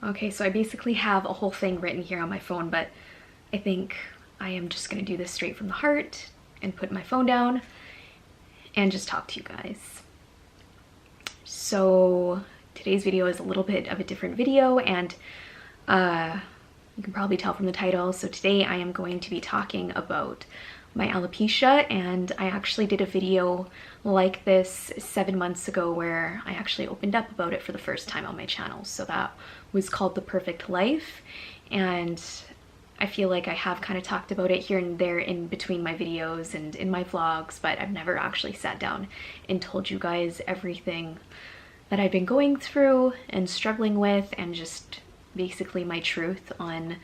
Okay, so I basically have a whole thing written here on my phone, but I think I am just gonna do this straight from the heart and put my phone down and just talk to you guys. So today's video is a little bit of a different video, and you can probably tell from the title. So today I am going to be talking about my alopecia, and I actually did a video like this 7 months ago where I actually opened up about it for the first time on my channel. So that was called The Perfect Life, and I feel like I have kind of talked about it here and there in between my videos and in my vlogs, but I've never actually sat down and told you guys everything that I've been going through and struggling with, and just basically my truth on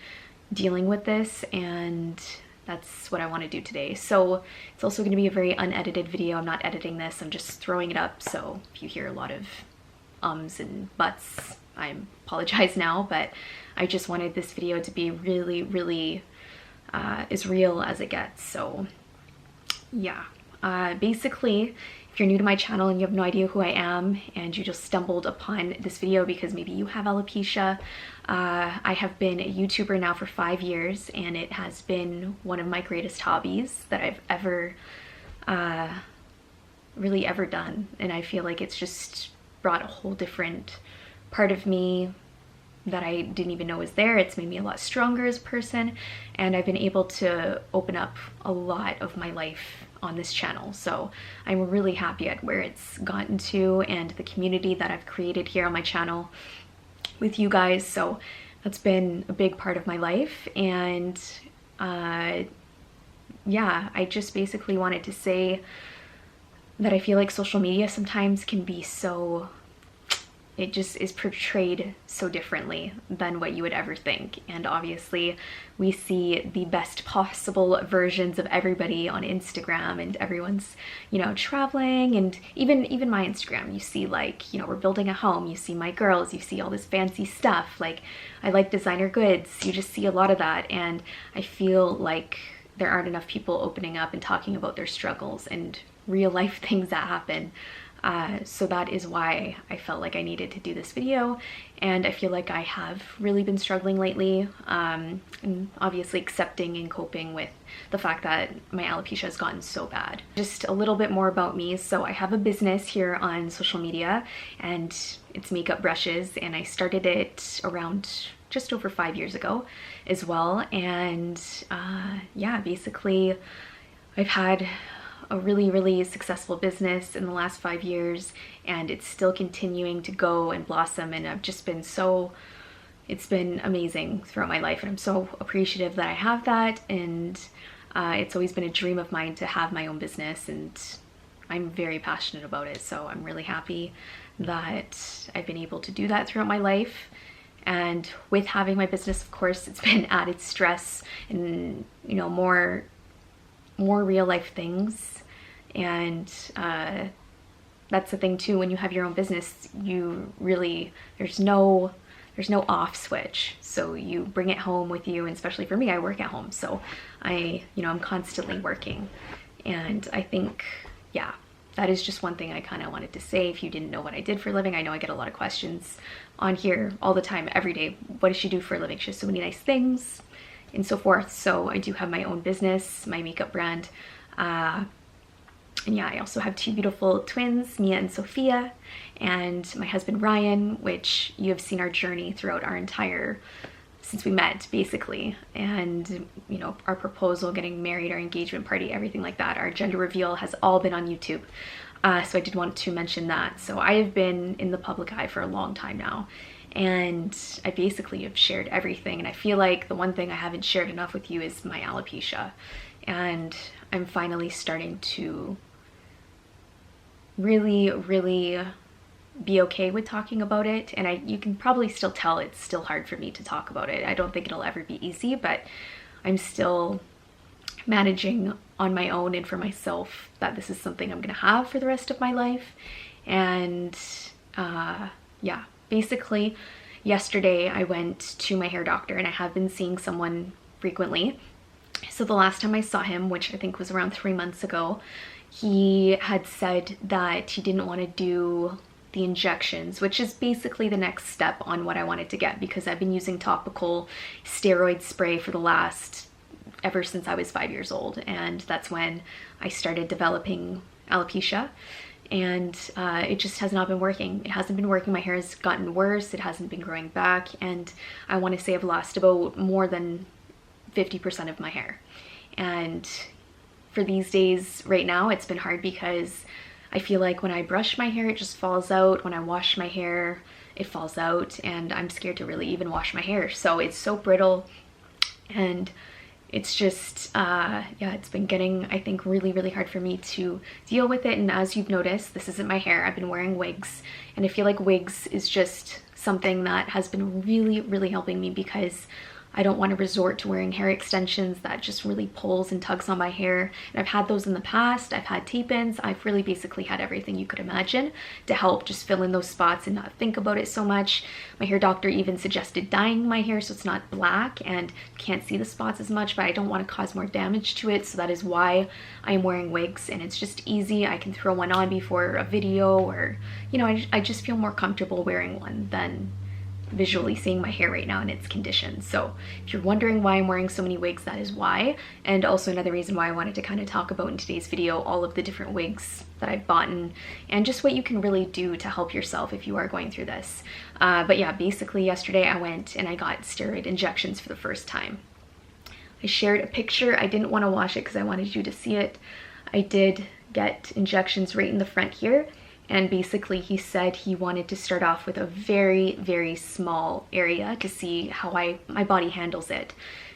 dealing with this. And that's what I want to do today. So it's also going to be a very unedited video. I'm not editing this, I'm just throwing it up. So if you hear a lot of ums and buts, I apologize now, but I just wanted this video to be really as real as it gets. So yeah, basically, if you're new to my channel and you have no idea who I am and you just stumbled upon this video because maybe you have alopecia, I have been a YouTuber now for 5 years, and it has been one of my greatest hobbies that I've ever really ever done. And I feel like it's just brought a whole different part of me that I didn't even know was there. It's made me a lot stronger as a person, and I've been able to open up a lot of my life on this channel. So I'm really happy at where it's gotten to and the community that I've created here on my channel with you guys. So that's been a big part of my life. And yeah, I just basically wanted to say that I feel like social media sometimes can be so, it just is portrayed so differently than what you would ever think. And obviously we see the best possible versions of everybody on Instagram, and everyone's, you know, traveling, and even my Instagram, you see, like, you know, we're building a home, you see my girls, you see all this fancy stuff, like I like designer goods, you just see a lot of that. And I feel like there aren't enough people opening up and talking about their struggles and real life things that happen. So that is why I felt like I needed to do this video, and I feel like I have really been struggling lately, and obviously accepting and coping with the fact that my alopecia has gotten so bad. Just a little bit more about me. So I have a business here on social media, and it's makeup brushes, and I started it around just over 5 years ago as well. And yeah, basically I've had a really successful business in the last 5 years, and it's still continuing to go and blossom, and I've just been so, it's been amazing throughout my life, and I'm so appreciative that I have that. And it's always been a dream of mine to have my own business, and I'm very passionate about it. So I'm really happy that I've been able to do that throughout my life. And with having my business, of course, it's been added stress and, you know, more real life things. And that's the thing too, when you have your own business, you really, there's no off switch. So you bring it home with you, and especially for me, I work at home, so I'm constantly working. And I think, yeah, that is just one thing I kind of wanted to say. If you didn't know what I did for a living, I know I get a lot of questions on here all the time, every day. What does she do for a living? She has so many nice things and so forth. So I do have my own business, my makeup brand. And yeah, I also have 2 beautiful twins, Mia and Sophia, and my husband Ryan, which you have seen our journey throughout our entire, since we met basically. And you know, our proposal, getting married, our engagement party, everything like that, our gender reveal has all been on YouTube. So I did want to mention that. So I have been in the public eye for a long time now, and I basically have shared everything. And I feel like the one thing I haven't shared enough with you is my alopecia. And I'm finally starting to really be okay with talking about it. And you can probably still tell it's still hard for me to talk about it. I don't think it'll ever be easy, but I'm still managing on my own and for myself that this is something I'm gonna have for the rest of my life. And yeah, basically yesterday I went to my hair doctor, and I have been seeing someone frequently. So the last time I saw him, which I think was around 3 months ago, he had said that he didn't want to do the injections, which is basically the next step on what I wanted to get, because I've been using topical steroid spray for the last, ever since I was 5 years old. And that's when I started developing alopecia. And it just has not been working. It hasn't been working. My hair has gotten worse. It hasn't been growing back. And I want to say I've lost about more than 50% of my hair. And for these days right now, it's been hard because I feel like when I brush my hair, it just falls out. When I wash my hair, it falls out. And I'm scared to really even wash my hair. So it's so brittle. And it's just, yeah, it's been getting, I think, really, really hard for me to deal with it. And as you've noticed, this isn't my hair. I've been wearing wigs. And I feel like wigs is just something that has been really, really helping me, because I don't want to resort to wearing hair extensions that just really pulls and tugs on my hair. And I've had those in the past. I've had tape-ins. I've really basically had everything you could imagine to help just fill in those spots and not think about it so much. My hair doctor even suggested dyeing my hair so it's not black and can't see the spots as much, but I don't want to cause more damage to it. So that is why I am wearing wigs, and it's just easy. I can throw one on before a video, or, you know, I just feel more comfortable wearing one than visually seeing my hair right now in its condition. So if you're wondering why I'm wearing so many wigs, that is why. And also another reason why I wanted to kind of talk about in today's video all of the different wigs that I've bought, and just what you can really do to help yourself if you are going through this. But yeah, basically yesterday I went and I got steroid injections for the first time. I shared a picture. I didn't want to wash it because I wanted you to see it. I did get injections right in the front here. And basically he said he wanted to start off with a very, very small area to see how my body handles it.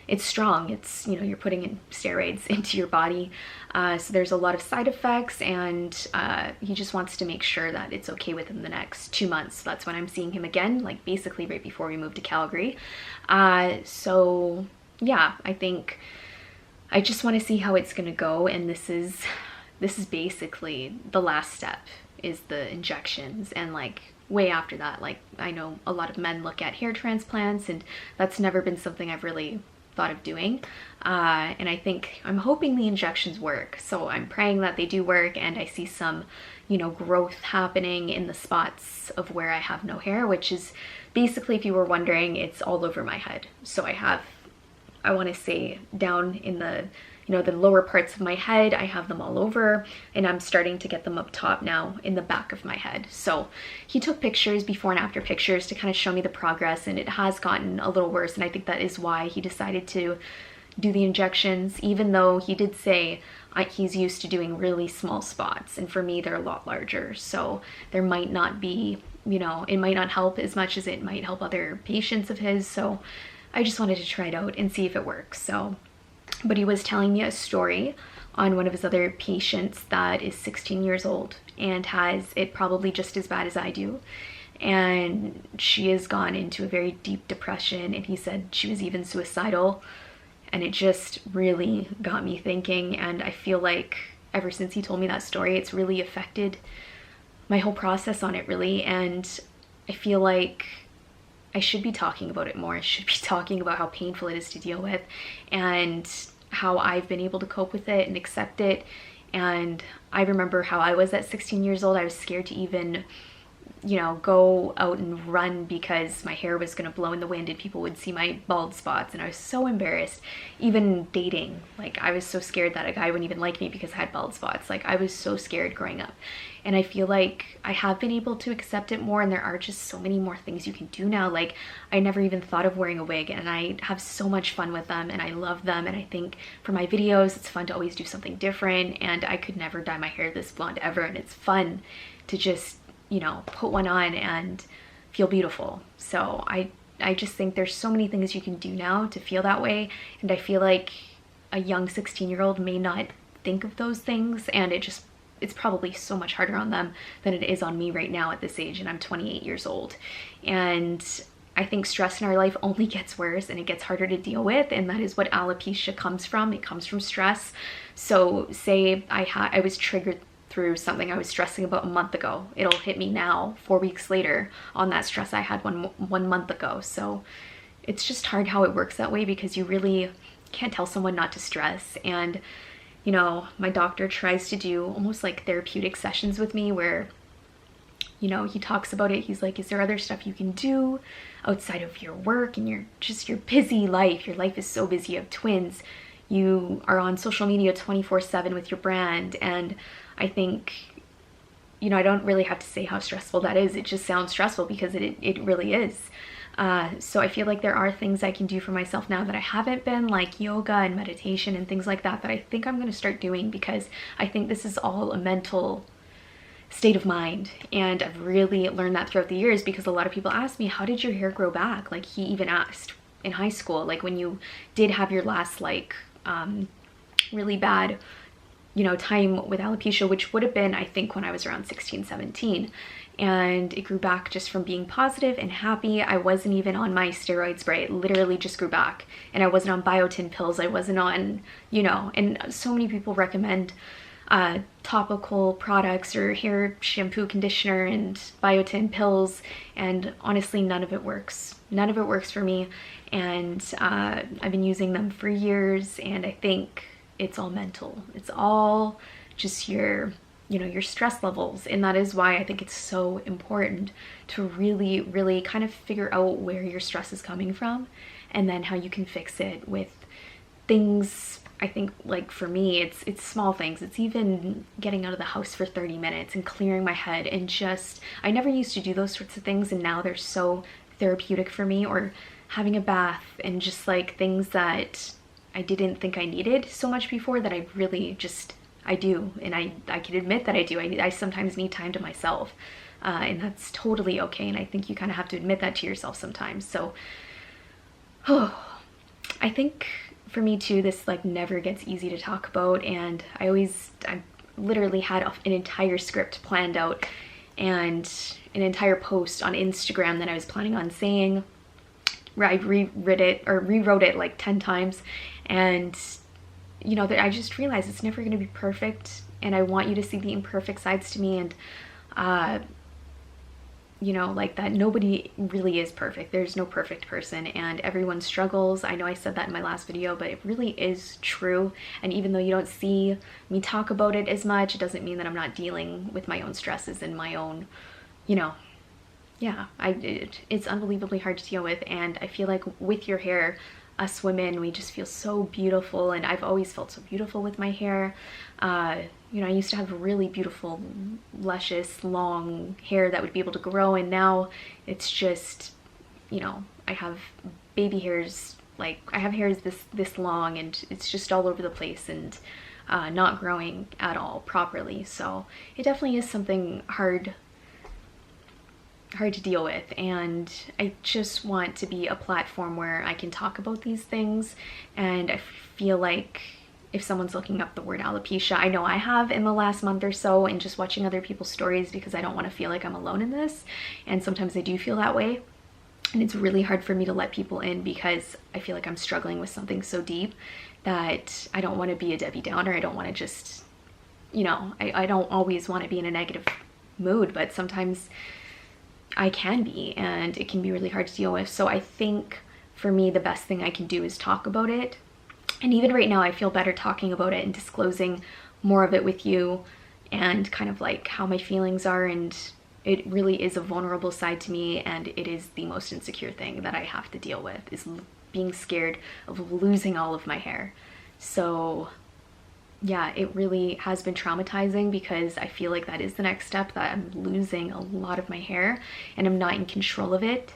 It's strong. It's, you know, you're putting in steroids into your body. So there's a lot of side effects, and he just wants to make sure that it's okay within the next 2 months. So that's when I'm seeing him again, like basically right before we move to Calgary. So yeah, I think I just want to see how it's going to go. And this is basically the last step, is the injections. And like way after that, like I know a lot of men look at hair transplants, and that's never been something I've really thought of doing. And I think I'm hoping the injections work. So I'm praying that they do work and I see some, you know, growth happening in the spots of where I have no hair, which is basically, if you were wondering, it's all over my head. So I want to say down in the, you know, the lower parts of my head, I have them all over, and I'm starting to get them up top now in the back of my head. So he took pictures, before and after pictures, to kind of show me the progress, and it has gotten a little worse. And I think that is why he decided to do the injections, even though he did say he's used to doing really small spots, and for me they're a lot larger. So there might not be, you know, it might not help as much as it might help other patients of his. So I just wanted to try it out and see if it works. So, but he was telling me a story on one of his other patients that is 16 years old and has it probably just as bad as I do. And she has gone into a very deep depression, and he said she was even suicidal. And it just really got me thinking. And I feel like ever since he told me that story, it's really affected my whole process on it, really. And I feel like I should be talking about it more. I should be talking about how painful it is to deal with, and how I've been able to cope with it and accept it. And I remember how I was at 16 years old. I was scared to even, you know, go out and run because my hair was going to blow in the wind and people would see my bald spots. And I was so embarrassed. Even dating, like I was so scared that a guy wouldn't even like me because I had bald spots. Like I was so scared growing up. And I feel like I have been able to accept it more, and there are just so many more things you can do now. Like I never even thought of wearing a wig, and I have so much fun with them and I love them. And I think for my videos, it's fun to always do something different, and I could never dye my hair this blonde ever. And it's fun to just, you know, put one on and feel beautiful. So I just think there's so many things you can do now to feel that way. And I feel like a young 16-year-old may not think of those things, and it's probably so much harder on them than it is on me right now at this age, and I'm 28 years old. And I think stress in our life only gets worse, and it gets harder to deal with, and that is what alopecia comes from. It comes from stress. So say I was triggered through something I was stressing about a month ago. It'll hit me now, 4 weeks later, on that stress I had one month ago. So it's just hard how it works that way, because you really can't tell someone not to stress. And you know, my doctor tries to do almost like therapeutic sessions with me where, you know, he talks about it. He's like, is there other stuff you can do outside of your work and your busy life? Your life is so busy. You have twins. You are on social media 24/7 with your brand. And I think, you know, I don't really have to say how stressful that is. It just sounds stressful because it really is. So I feel like there are things I can do for myself now that I haven't been, like yoga and meditation and things like that, that I think I'm going to start doing, because I think this is all a mental state of mind. And I've really learned that throughout the years, because a lot of people ask me, how did your hair grow back? Like, he even asked in high school, like when you did have your last like really bad, you know, time with alopecia, which would have been, I think, when I was around 16, 17. And it grew back just from being positive and happy. I wasn't even on my steroid spray. It literally just grew back. And I wasn't on biotin pills. I wasn't on, you know, and so many people recommend topical products or hair shampoo, conditioner, and biotin pills. And honestly, none of it works. None of it works for me. And I've been using them for years, and I think it's all mental. It's all just your, you know, your stress levels. And that is why I think it's so important to really, really kind of figure out where your stress is coming from, and then how you can fix it with things. I think, like for me, it's small things. It's even getting out of the house for 30 minutes and clearing my head, and just, I never used to do those sorts of things, and now they're so therapeutic for me. Or having a bath, and just like things that I didn't think I needed so much before, that I really just, I do. And I can admit that I do. I sometimes need time to myself, and that's totally okay. And I think you kind of have to admit that to yourself sometimes. So, I think for me too, this like never gets easy to talk about. And I literally had an entire script planned out, and an entire post on Instagram that I was planning on saying. I rewrote it like 10 times. And you know, that I just realized it's never going to be perfect, and I want you to see the imperfect sides to me. And you know, like that nobody really is perfect. There's no perfect person, and everyone struggles. I know I said that in my last video, but it really is true. And even though you don't see me talk about it as much, it doesn't mean that I'm not dealing with my own stresses and my own, you know, yeah, it's unbelievably hard to deal with. And I feel like with your hair, us women, we just feel so beautiful, and I've always felt so beautiful with my hair. You know, I used to have really beautiful, luscious, long hair that would be able to grow, and now it's just, you know, I have baby hairs, like I have hairs this long, and it's just all over the place, and not growing at all properly. So it definitely is something hard to deal with, and I just want to be a platform where I can talk about these things. And I feel like if someone's looking up the word alopecia, I know I have in the last month or so, and just watching other people's stories, because I don't want to feel like I'm alone in this. And sometimes I do feel that way, and it's really hard for me to let people in, because I feel like I'm struggling with something so deep that I don't want to be a Debbie Downer. I don't want to just, you know, I don't always want to be in a negative mood, but sometimes I can be, and it can be really hard to deal with. So I think for me, the best thing I can do is talk about it. And even right now, I feel better talking about it and disclosing more of it with you, and kind of like how my feelings are. And it really is a vulnerable side to me, and it is the most insecure thing that I have to deal with, is being scared of losing all of my hair. So yeah, it really has been traumatizing, because I feel like that is the next step, that I'm losing a lot of my hair and I'm not in control of it.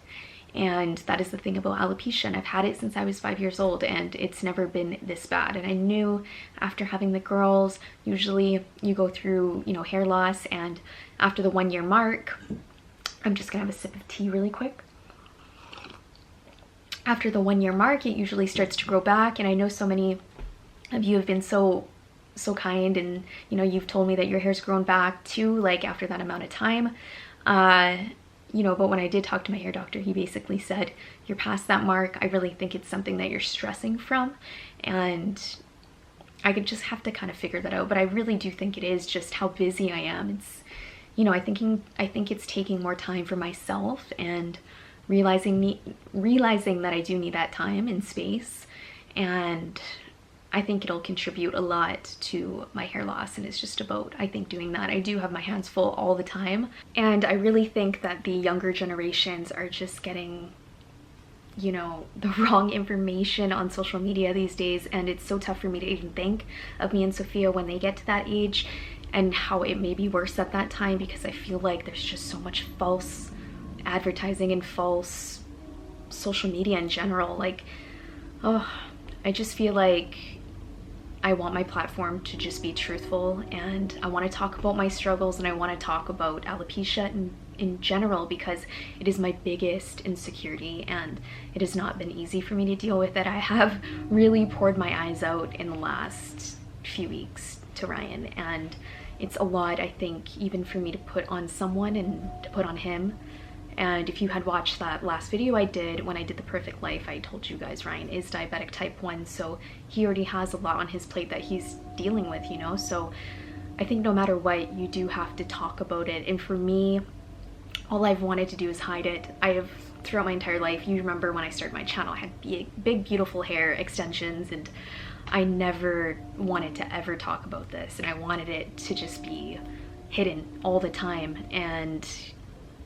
And that is the thing about alopecia, and I've had it since I was 5 years old, and it's never been this bad. And I knew after having the girls, usually you go through, you know, hair loss, and after the 1 year mark, I'm just gonna have a sip of tea really quick. After the 1 year mark, it usually starts to grow back. And I know so many of you have been so kind, and you know, you've told me that your hair's grown back too, like after that amount of time. You know, but when I did talk to my hair doctor, he basically said, you're past that mark. I really think it's something that you're stressing from, and I could just have to kind of figure that out. But I really do think it is just how busy I am. It's, you know, I think it's taking more time for myself, and realizing that I do need that time and space. And I think it'll contribute a lot to my hair loss, and it's just about, I think, doing that. I do have my hands full all the time, and I really think that the younger generations are just getting, you know, the wrong information on social media these days, and it's so tough for me to even think of me and Sophia when they get to that age and how it may be worse at that time, because I feel like there's just so much false advertising and false social media in general. Like, oh, I just feel like I want my platform to just be truthful, and I want to talk about my struggles, and I want to talk about alopecia in general, because it is my biggest insecurity and it has not been easy for me to deal with it. I have really poured my eyes out in the last few weeks to Ryan, and it's a lot, I think, even for me to put on someone and to put on him. And if you had watched that last video I did when I did the perfect life, I told you guys Ryan is diabetic type 1, so he already has a lot on his plate that he's dealing with, you know. So I think no matter what, you do have to talk about it. And for me, all I've wanted to do is hide it. I have, throughout my entire life, you remember when I started my channel, I had big beautiful hair extensions, and I never wanted to ever talk about this, and I wanted it to just be hidden all the time. And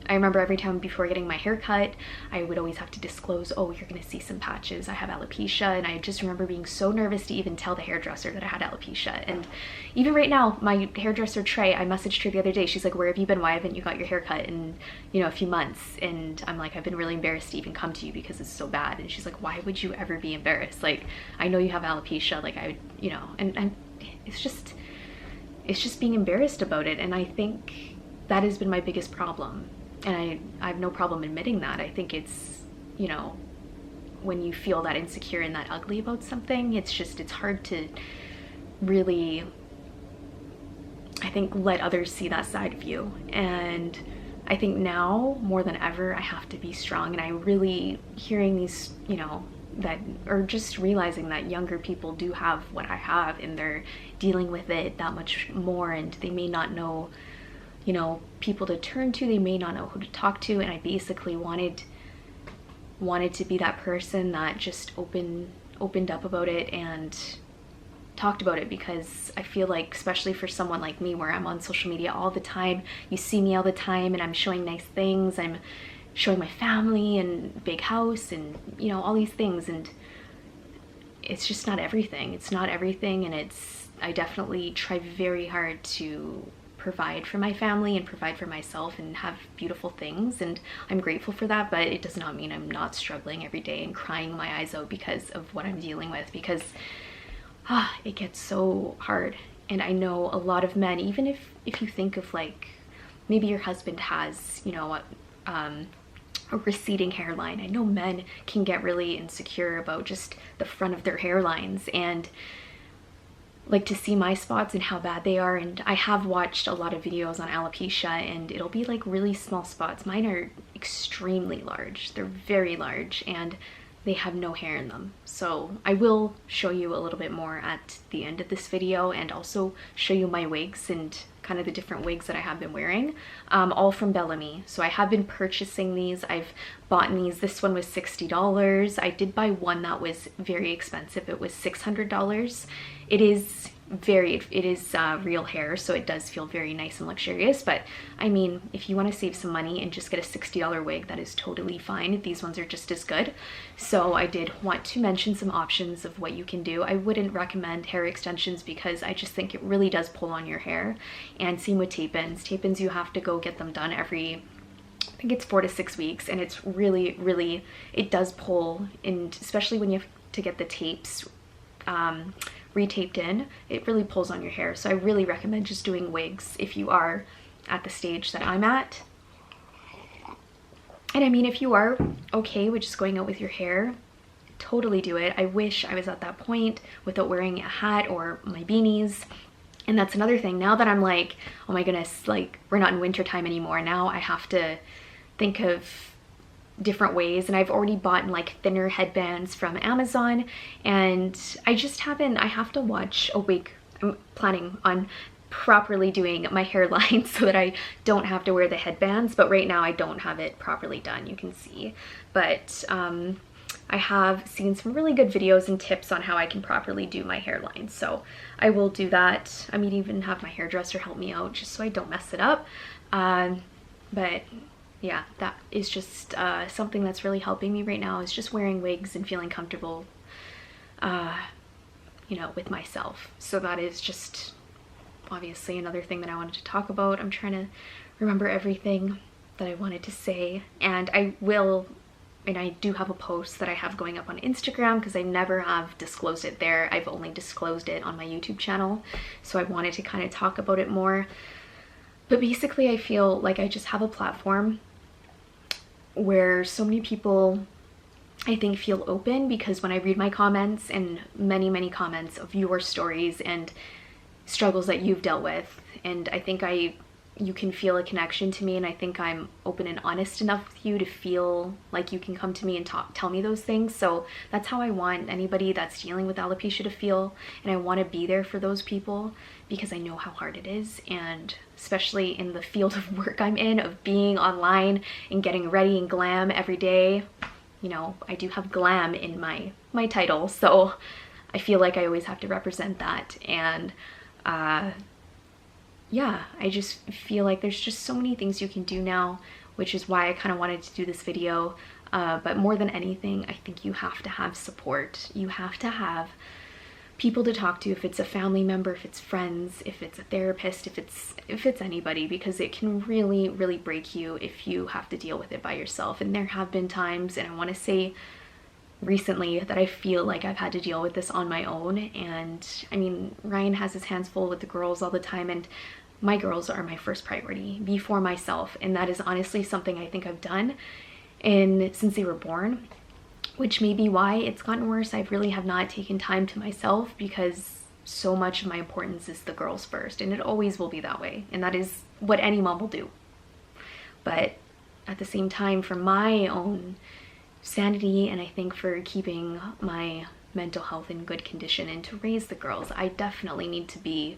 I remember every time before getting my hair cut, I would always have to disclose, oh, you're gonna see some patches, I have alopecia. And I just remember being so nervous to even tell the hairdresser that I had alopecia. And even right now, my hairdresser Trey, I messaged her the other day, she's like, where have you been? Why haven't you got your hair cut in, you know, a few months? And I'm like, I've been really embarrassed to even come to you because it's so bad. And she's like, why would you ever be embarrassed? Like, I know you have alopecia, like, I would, you know. And it's just being embarrassed about it. And I think that has been my biggest problem. And I have no problem admitting that. I think it's, you know, when you feel that insecure and that ugly about something, it's hard to really, I think, let others see that side of you. And I think now more than ever, I have to be strong. And I really, hearing these, you know, that, or just realizing that younger people do have what I have, and they're dealing with it that much more, and they may not know, you know, people to turn to, they may not know who to talk to. And I basically wanted to be that person that just opened up about it and talked about it, because I feel like, especially for someone like me, where I'm on social media all the time, you see me all the time, and I'm showing nice things, I'm showing my family and big house and, you know, all these things, and it's just not everything. It's not everything. And I definitely try very hard to provide for my family and provide for myself and have beautiful things, and I'm grateful for that, but it does not mean I'm not struggling every day and crying my eyes out because of what I'm dealing with, because it gets so hard. And I know a lot of men, even if you think of, like, maybe your husband has, you know, a receding hairline, I know men can get really insecure about just the front of their hairlines, and like, to see my spots and how bad they are. And I have watched a lot of videos on alopecia, and it'll be like really small spots. Mine are extremely large. They're very large, and they have no hair in them. So I will show you a little bit more at the end of this video, and also show you my wigs and kind of the different wigs that I have been wearing, all from Bellamy. So I have been purchasing these. I've bought these. This one was $60. I did buy one that was very expensive. It was $600. It is real hair, so it does feel very nice and luxurious. But I mean, if you want to save some money and just get a $60 wig, that is totally fine. These ones are just as good. So I did want to mention some options of what you can do. I wouldn't recommend hair extensions, because I just think it really does pull on your hair. And same with tape-ins. Tape-ins, you have to go get them done every, I think it's 4 to 6 weeks, and it's really, it does pull. And especially when you have to get the tapes retaped in, it really pulls on your hair. So I really recommend just doing wigs if you are at the stage that I'm at. And I mean, if you are okay with just going out with your hair, totally do it. I wish I was at that point without wearing a hat or my beanies. And that's another thing. Now that I'm like, oh my goodness, like, we're not in winter time anymore, now I have to think of different ways. And I've already bought like thinner headbands from Amazon, and I have to watch a week. I'm planning on properly doing my hairline so that I don't have to wear the headbands, but right now I don't have it properly done, you can see. But I have seen some really good videos and tips on how I can properly do my hairline. So I will do that. I mean, even have my hairdresser help me out just so I don't mess it up. But yeah, that is just something that's really helping me right now, is just wearing wigs and feeling comfortable, you know, with myself. So that is just obviously another thing that I wanted to talk about. I'm trying to remember everything that I wanted to say, and I do have a post that I have going up on Instagram because I never have disclosed it there. I've only disclosed it on my YouTube channel, so I wanted to kind of talk about it more. But basically I feel like I just have a platform where so many people, I think, feel open, because when I read my comments, and many comments of your stories and struggles that you've dealt with, and I think you can feel a connection to me, and I think I'm open and honest enough with you to feel like you can come to me and tell me those things. So that's how I want anybody that's dealing with alopecia to feel, and I want to be there for those people because I know how hard it is, and especially in the field of work I'm in, of being online and getting ready and glam every day. You know, I do have glam in my title, so I feel like I always have to represent that. And yeah, I just feel like there's just so many things you can do now, which is why I kind of wanted to do this video. But more than anything, I think you have to have support. You have to have people to talk to, if it's a family member, if it's friends, if it's a therapist, if it's anybody, because it can really break you if you have to deal with it by yourself. And there have been times, and I want to say recently, that I feel like I've had to deal with this on my own. And I mean, Ryan has his hands full with the girls all the time, and my girls are my first priority before myself. And that is honestly something I think I've done since they were born, which may be why it's gotten worse. I really have not taken time to myself, because so much of my importance is the girls first, and it always will be that way. And that is what any mom will do. But at the same time, for my own sanity, and I think for keeping my mental health in good condition and to raise the girls, I definitely need to be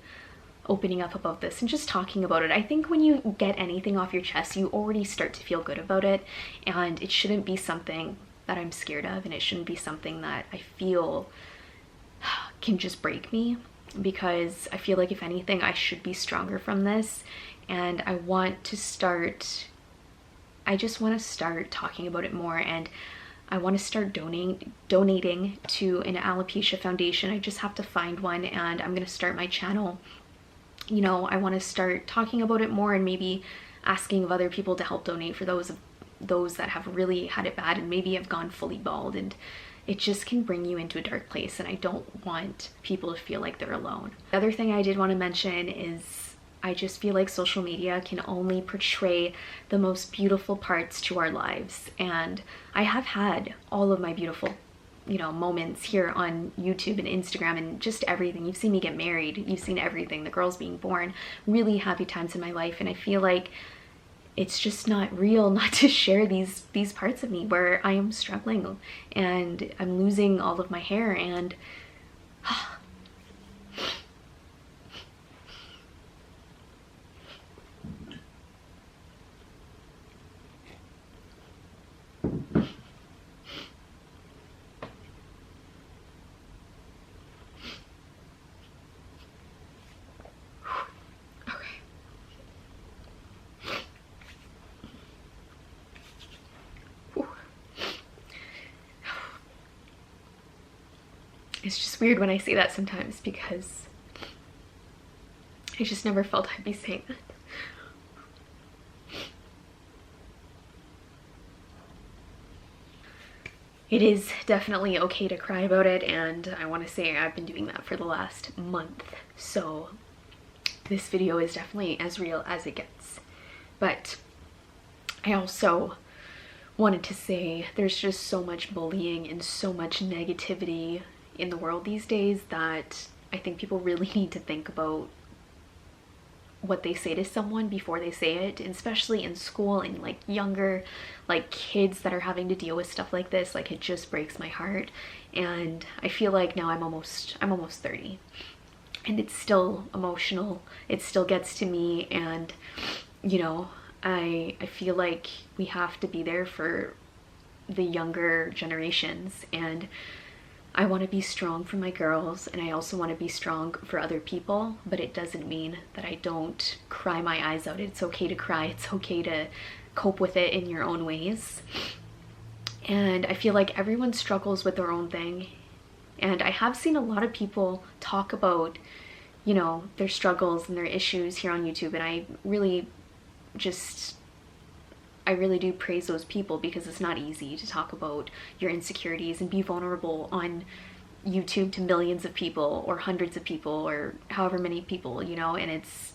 opening up about this and just talking about it. I think when you get anything off your chest, you already start to feel good about it, and it shouldn't be something that I'm scared of, and it shouldn't be something that I feel can just break me, because I feel like if anything, I should be stronger from this. And I just want to start talking about it more, and I want to start donating to an alopecia foundation. I just have to find one, and I'm going to start my channel. You know, I want to start talking about it more, and maybe asking of other people to help donate for those that have really had it bad and maybe have gone fully bald, and it just can bring you into a dark place, and I don't want people to feel like they're alone. The other thing I did want to mention is I just feel like social media can only portray the most beautiful parts to our lives, and I have had all of my beautiful, you know, moments here on YouTube and Instagram and just everything. You've seen me get married, you've seen everything, the girls being born, really happy times in my life, and I feel like it's just not real not to share these parts of me where I am struggling and I'm losing all of my hair, and it's just weird when I say that sometimes, because I just never felt I'd be saying that. It is definitely okay to cry about it, and I want to say I've been doing that for the last month. So this video is definitely as real as it gets. But I also wanted to say there's just so much bullying and so much negativity in the world these days that I think people really need to think about what they say to someone before they say it, and especially in school and like younger, like kids that are having to deal with stuff like this. Like, it just breaks my heart. And I feel like now I'm almost 30, and it's still emotional, it still gets to me. And you know, I feel like we have to be there for the younger generations, and I want to be strong for my girls, and I also want to be strong for other people, but it doesn't mean that I don't cry my eyes out. It's okay to cry. It's okay to cope with it in your own ways. And I feel like everyone struggles with their own thing. And I have seen a lot of people talk about, you know, their struggles and their issues here on YouTube, and I really do praise those people, because it's not easy to talk about your insecurities and be vulnerable on YouTube to millions of people or hundreds of people or however many people, you know. And it's,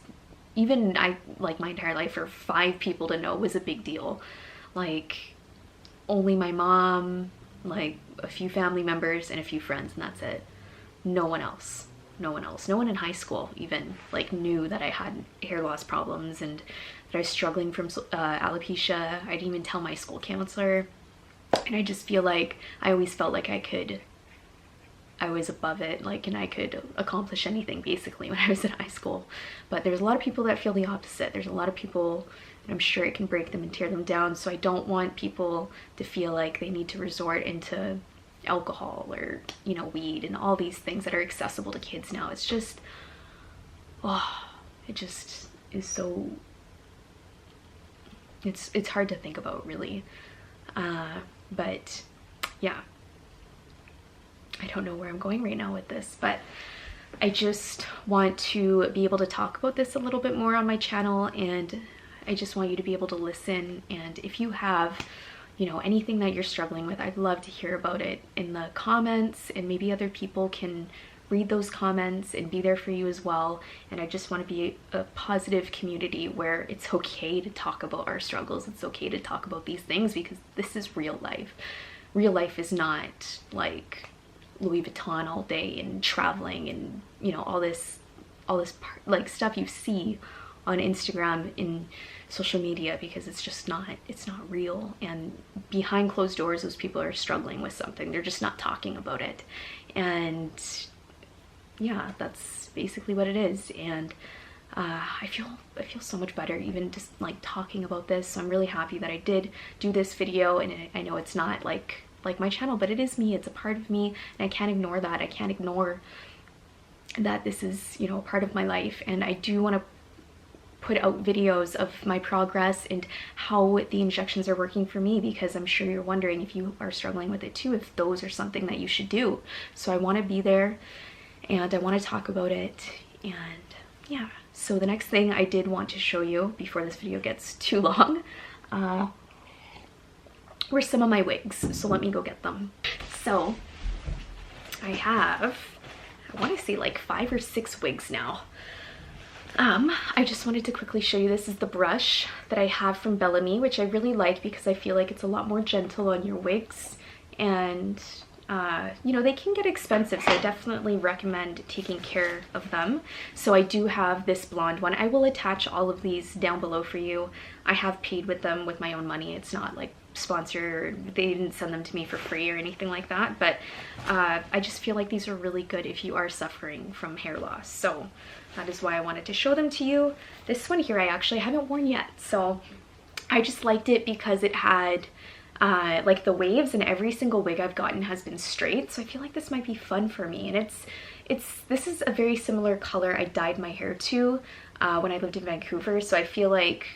even like my entire life, for 5 people to know was a big deal. Like only my mom, like a few family members and a few friends, and that's it. No one else. No one in high school even like knew that I had hair loss problems and that I was struggling from alopecia. I didn't even tell my school counselor. And I just feel like I always felt like I was above it, like, and I could accomplish anything basically when I was in high school. But there's a lot of people that feel the opposite. There's a lot of people, and I'm sure it can break them and tear them down. So I don't want people to feel like they need to resort into alcohol or, you know, weed and all these things that are accessible to kids now. It's just, oh, it just is so, it's hard to think about, really. But yeah, I don't know where I'm going right now with this, but I just want to be able to talk about this a little bit more on my channel, and I just want you to be able to listen. And if you have, you know, anything that you're struggling with, I'd love to hear about it in the comments, and maybe other people can read those comments and be there for you as well. And I just want to be a positive community where it's okay to talk about our struggles. It's okay to talk about these things, because this is real life. Real life is not like Louis Vuitton all day and traveling and, you know, all this like stuff you see on Instagram in social media, because it's not real. And behind closed doors, those people are struggling with something. They're just not talking about it. And yeah, that's basically what it is. And I feel so much better even just like talking about this. So I'm really happy that I did do this video. And I know it's not like my channel, but it is me. It's a part of me, and I can't ignore that. I can't ignore that this is, you know, part of my life. And I do want to put out videos of my progress and how the injections are working for me, because I'm sure you're wondering, if you are struggling with it too, if those are something that you should do. So I want to be there, and I want to talk about it. And yeah, so the next thing I did want to show you before this video gets too long were some of my wigs. So let me go get them. So I have, I want to say like 5 or 6 wigs now. I just wanted to quickly show you, this is the brush that I have from Bellamy, which I really like because I feel like it's a lot more gentle on your wigs. And you know, they can get expensive, so I definitely recommend taking care of them. So I do have this blonde one. I will attach all of these down below for you. I have paid with them with my own money. It's not like sponsored. They didn't send them to me for free or anything like that. But I just feel like these are really good if you are suffering from hair loss. So that is why I wanted to show them to you. This one here I actually haven't worn yet. So I just liked it because it had like the waves, and every single wig I've gotten has been straight. So I feel like this might be fun for me. And this is a very similar color I dyed my hair to when I lived in Vancouver. So I feel like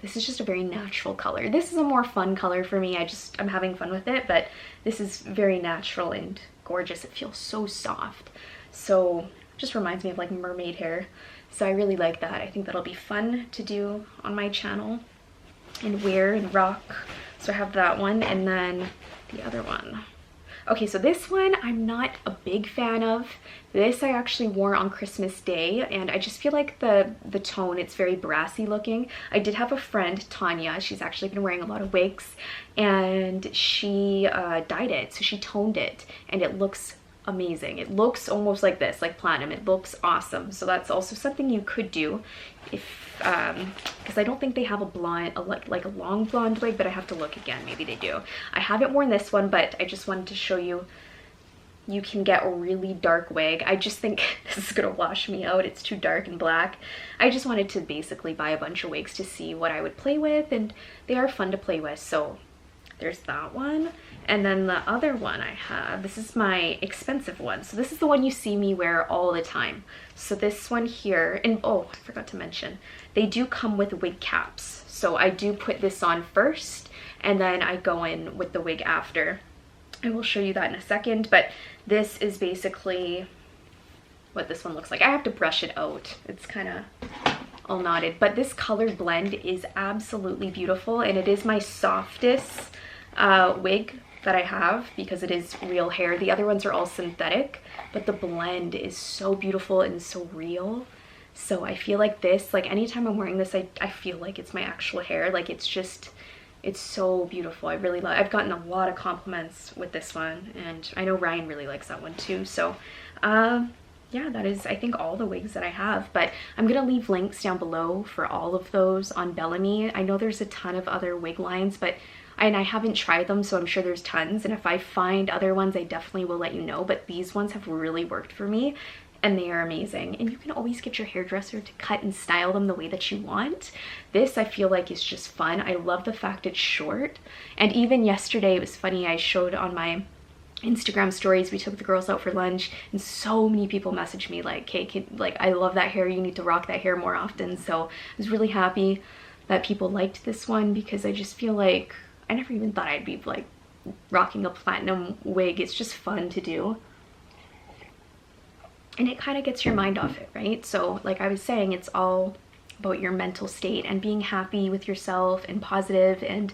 this is just a very natural color. This is a more fun color for me. I'm having fun with it, but this is very natural and gorgeous. It feels so soft. So just reminds me of like mermaid hair. So I really like that. I think that'll be fun to do on my channel and wear and rock. So I have that one, and then the other one. Okay, so this one I'm not a big fan of. This I actually wore on Christmas Day, and I just feel like the tone, it's very brassy looking. I did have a friend, Tanya, she's actually been wearing a lot of wigs, and she dyed it, so she toned it, and it looks amazing. It looks almost like this, like platinum. It looks awesome. So that's also something you could do if because I don't think they have a blonde, like a long blonde wig, but I have to look again. Maybe they do. I haven't worn this one, but I just wanted to show you, you can get a really dark wig. I just think this is gonna wash me out. It's too dark and black. I just wanted to basically buy a bunch of wigs to see what I would play with, and they are fun to play with. So there's that one. And then the other one I have, this is my expensive one. So this is the one you see me wear all the time. So this one here, and oh, I forgot to mention, they do come with wig caps. So I do put this on first, and then I go in with the wig after. I will show you that in a second, but this is basically what this one looks like. I have to brush it out. It's kind of all knotted, but this color blend is absolutely beautiful, and it is my softest wig that I have because it is real hair. The other ones are all synthetic, but the blend is so beautiful and so real. So I feel like this, like anytime I'm wearing this, I feel like it's my actual hair. Like it's just, it's so beautiful. I really love, I've gotten a lot of compliments with this one, and I know Ryan really likes that one too. So yeah, that is, I think, all the wigs that I have, but I'm gonna leave links down below for all of those on Bellamy. I know there's a ton of other wig lines, but I haven't tried them, so I'm sure there's tons, and if I find other ones, I definitely will let you know, but these ones have really worked for me, and they are amazing. And you can always get your hairdresser to cut and style them the way that you want. This, I feel like, is just fun. I love the fact it's short, and even yesterday, it was funny, I showed on my Instagram stories, we took the girls out for lunch, and so many people messaged me like, hey, like, I love that hair, you need to rock that hair more often. So I was really happy that people liked this one, because I just feel like I never even thought I'd be like rocking a platinum wig. It's just fun to do, and it kind of gets your mind off it, right? So like I was saying, it's all about your mental state and being happy with yourself and positive, and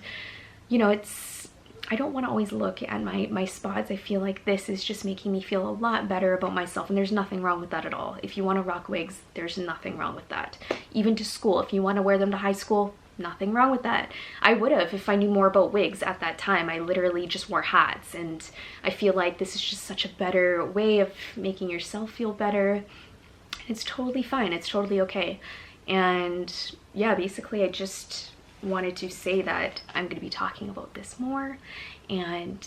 you know, I don't want to always look at my spots. I feel like this is just making me feel a lot better about myself, and there's nothing wrong with that at all. If you want to rock wigs, there's nothing wrong with that. Even to school, if you want to wear them to high school, nothing wrong with that. I would have if I knew more about wigs at that time. I literally just wore hats, and I feel like this is just such a better way of making yourself feel better. It's totally fine. It's totally okay. And yeah, basically I just wanted to say that I'm going to be talking about this more, and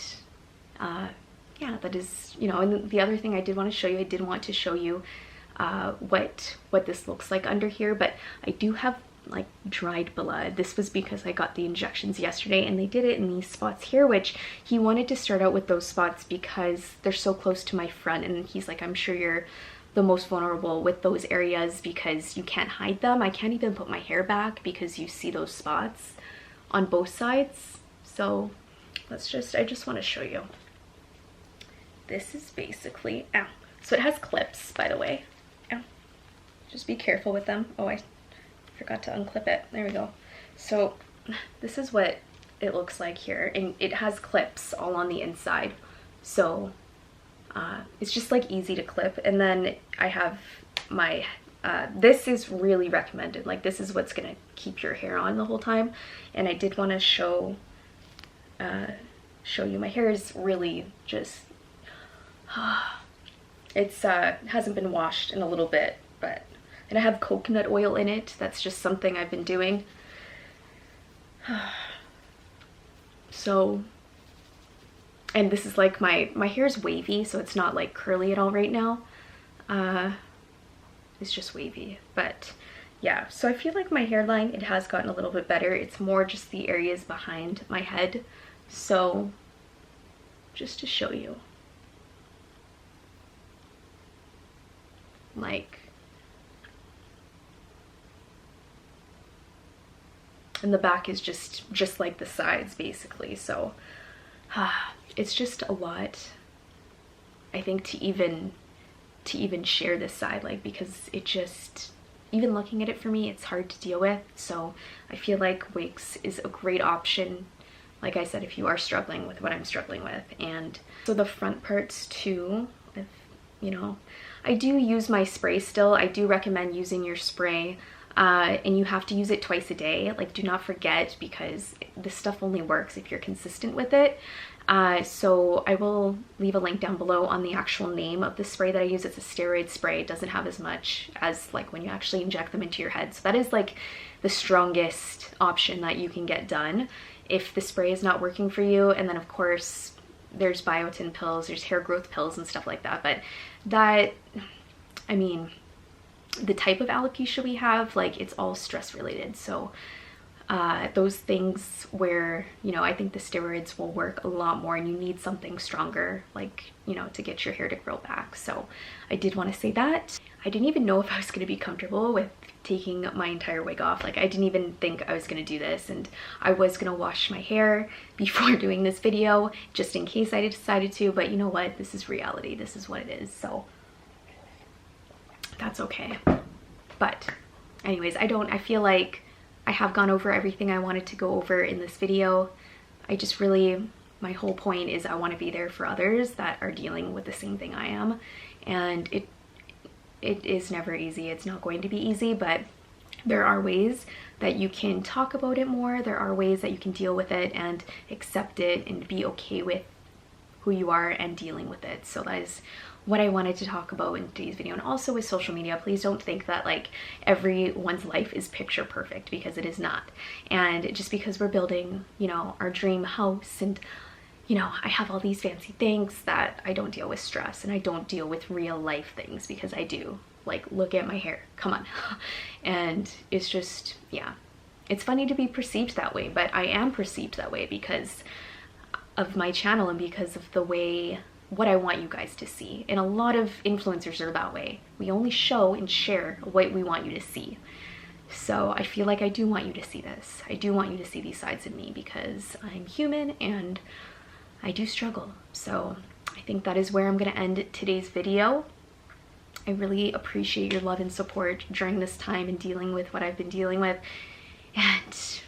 yeah, that is, you know. And the other thing I did want to show you, I did want to show you what this looks like under here, but I do have like dried blood. This was because I got the injections yesterday, and they did it in these spots here, which he wanted to start out with those spots because they're so close to my front, and he's like, I'm sure you're the most vulnerable with those areas because you can't hide them. I can't even put my hair back because you see those spots on both sides. So I just want to show you. This is basically, ow. So it has clips, by the way. Ow. Just be careful with them. Oh, I forgot to unclip it. There we go. So this is what it looks like here, and it has clips all on the inside. So it's just like easy to clip. And then I have my this is really recommended. Like, this is what's gonna keep your hair on the whole time. And I did want to show you, my hair is really just it's hasn't been washed in a little bit, but, and I have coconut oil in it. That's just something I've been doing. So, and this is like my hair's wavy, so it's not like curly at all right now. It's just wavy, but yeah. So I feel like my hairline, it has gotten a little bit better. It's more just the areas behind my head. So just to show you, like, and the back is just like the sides basically. So it's just a lot, I think, to even share this side, like, because it just, even looking at it for me, it's hard to deal with. So I feel like wigs is a great option, like I said, if you are struggling with what I'm struggling with. And so the front parts too, if you know, I do use my spray still. I do recommend using your spray, and you have to use it twice a day. Like, do not forget, because this stuff only works if you're consistent with it. So I will leave a link down below on the actual name of the spray that I use. It's a steroid spray. It doesn't have as much as like when you actually inject them into your head. So that is like the strongest option that you can get done if the spray is not working for you. And then of course there's biotin pills, there's hair growth pills and stuff like that. But that, I mean, the type of alopecia we have, like, it's all stress related. So those things where, you know, I think the steroids will work a lot more and you need something stronger, like, you know, to get your hair to grow back. So I did want to say that. I didn't even know if I was going to be comfortable with taking my entire wig off. Like, I didn't even think I was going to do this, and I was going to wash my hair before doing this video just in case I decided to, but you know what, this is reality. This is what it is, so that's okay. But anyways, I feel like I have gone over everything I wanted to go over in this video. I just really, my whole point is I want to be there for others that are dealing with the same thing I am, and it is never easy. It's not going to be easy, but there are ways that you can talk about it more. There are ways that you can deal with it and accept it and be okay with who you are and dealing with it. So that is what I wanted to talk about in today's video. And also with social media, please don't think that like everyone's life is picture perfect, because it is not. And just because we're building, you know, our dream house, and you know, I have all these fancy things, that I don't deal with stress and I don't deal with real life things, because I do. Like, look at my hair, come on. And it's just, yeah, it's funny to be perceived that way, but I am perceived that way because of my channel and because of the way, what I want you guys to see. And a lot of influencers are that way. We only show and share what we want you to see. So I feel like I do want you to see this. I do want you to see these sides of me, because I'm human and I do struggle. So I think that is where I'm gonna end today's video. I really appreciate your love and support during this time and dealing with what I've been dealing with. And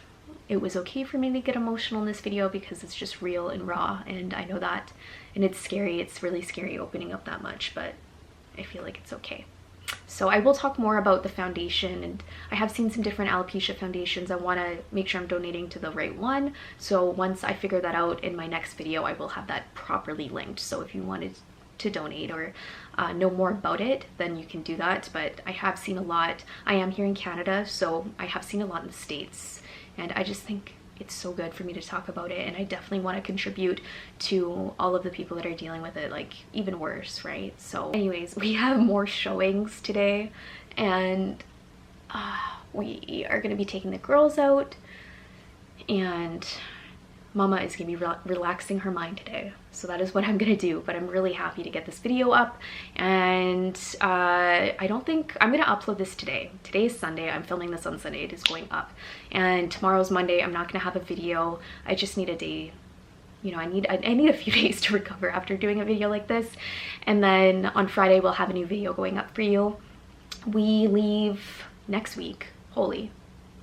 it was okay for me to get emotional in this video because it's just real and raw, and I know that. And it's scary, it's really scary opening up that much, but I feel like it's okay. So I will talk more about the foundation, and I have seen some different alopecia foundations. I want to make sure I'm donating to the right one. So once I figure that out in my next video, I will have that properly linked. So if you wanted to donate or know more about it, then you can do that. But I have seen a lot. I am here in Canada, so I have seen a lot in the States, and I just think it's so good for me to talk about it, and I definitely want to contribute to all of the people that are dealing with it, like even worse, right? So anyways, we have more showings today, and we are going to be taking the girls out, and Mama is going to be relaxing her mind today. So that is what I'm going to do, but I'm really happy to get this video up, and I don't think I'm going to upload this today. Today is Sunday. I'm filming this on Sunday. It is going up, and tomorrow's Monday. I'm not going to have a video. I just need a day. You know, I need a few days to recover after doing a video like this, and then on Friday we'll have a new video going up for you. We leave next week, or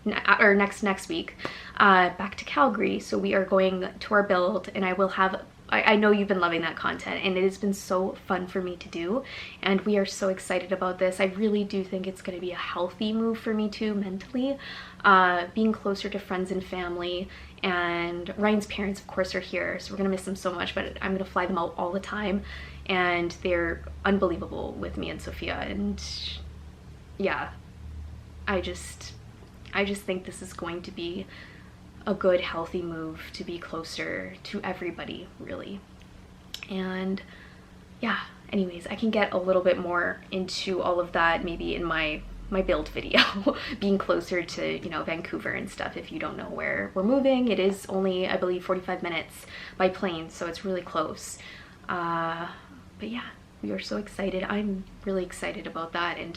next week, back to Calgary. So we are going to our build, and I will have, I know you've been loving that content, and it has been so fun for me to do, and we are so excited about this. I really do think it's going to be a healthy move for me too, mentally, being closer to friends and family. And Ryan's parents, of course, are here, so we're gonna miss them so much, but I'm gonna fly them out all the time, and they're unbelievable with me and Sophia. And yeah, I just think this is going to be a good, healthy move to be closer to everybody, really. And yeah, anyways, I can get a little bit more into all of that maybe in my build video, being closer to, you know, Vancouver and stuff. If you don't know where we're moving, it is only, I believe, 45 minutes by plane, so it's really close. But yeah, we are so excited. I'm really excited about that, and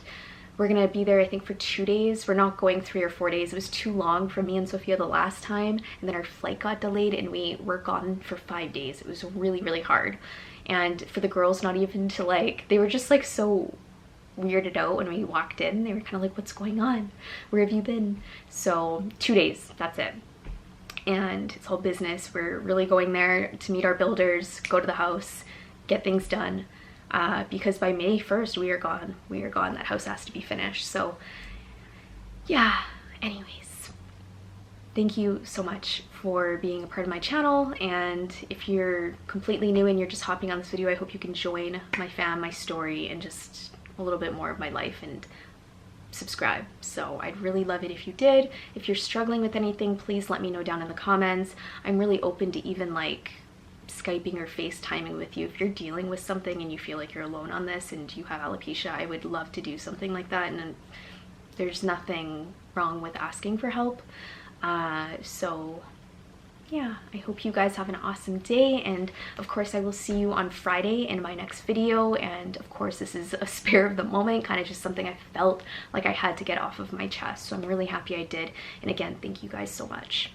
we're gonna be there, I think, for 2 days. We're not going 3 or 4 days. It was too long for me and Sophia the last time, and then our flight got delayed and we were gone for 5 days. It was really, really hard. And for the girls, not even to like, they were just like so weirded out when we walked in. They were kind of like, what's going on? Where have you been? So 2 days, that's it. And it's all business. We're really going there to meet our builders, go to the house, get things done. Because by May 1st, we are gone. We are gone. That house has to be finished. So yeah, anyways, thank you so much for being a part of my channel. And if you're completely new and you're just hopping on this video, I hope you can join my fam, my story, and just a little bit more of my life, and subscribe. So I'd really love it if you did. If you're struggling with anything, please let me know down in the comments. I'm really open to even like Skyping or FaceTiming with you. If you're dealing with something and you feel like you're alone on this and you have alopecia, I would love to do something like that. And there's nothing wrong with asking for help. So yeah, I hope you guys have an awesome day, and of course I will see you on Friday in my next video. And of course this is a spare of the moment, kind of just something I felt like I had to get off of my chest, so I'm really happy I did. And again, thank you guys so much.